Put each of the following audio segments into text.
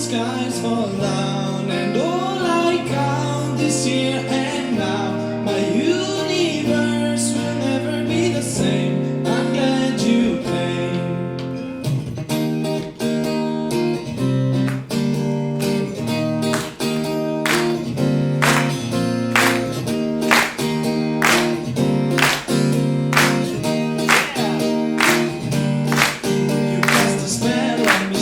skies fall down, and all I count is here and now. My universe will never be the same. I'm glad you came. You cast a spell on me.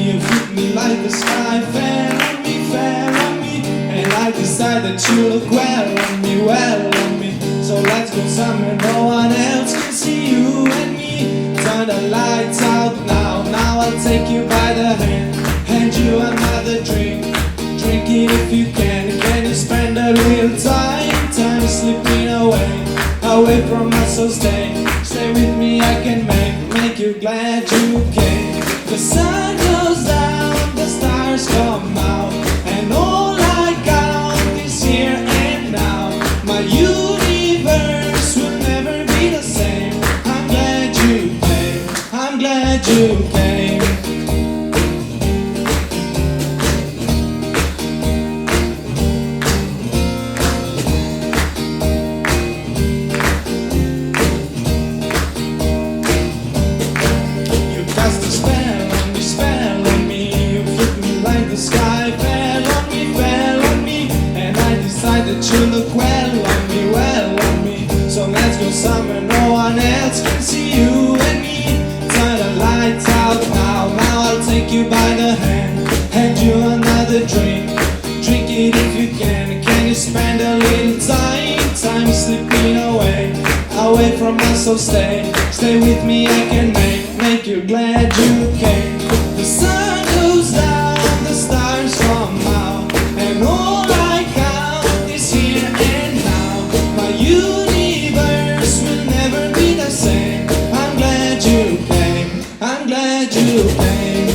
You hit me like the sky fell on me, and I decide that you look well on me, So let's go somewhere no one else can see you and me. Turn the lights out now, I'll take you by the hand you another drink. Drink it if you can. Can you spend a little time slipping away from us? So stay with me. I can make you glad you came. The sun goes down, the stars come out, and all I count is here and now. My universe will never be the same. I'm glad you came. I'm glad you came. You cast a spell on me. You hit me like the sky fell on me, and I decide that you look well on me, So let's go somewhere no one else can see you and me. Turn the lights out now, I'll take you by the hand you another drink. Drink it if you can. Can you spend a little time slipping away from us? So stay with me. I can make you glad you came. The sun goes down, the stars come out, and all I count is here and now. My universe will never be the same. I'm glad you came. I'm glad you came.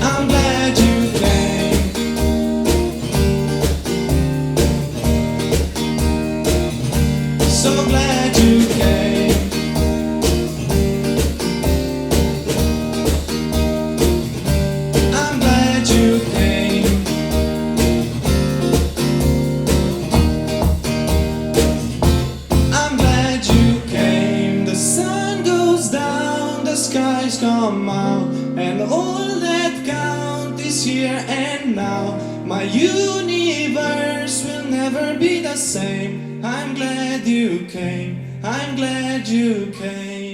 I'm glad you came. So glad you came. I'm glad you came. I'm glad you came. The sun goes down, the skies come out, and all that count is here and now. My universe will never be the same. I'm glad you came. I'm glad you came.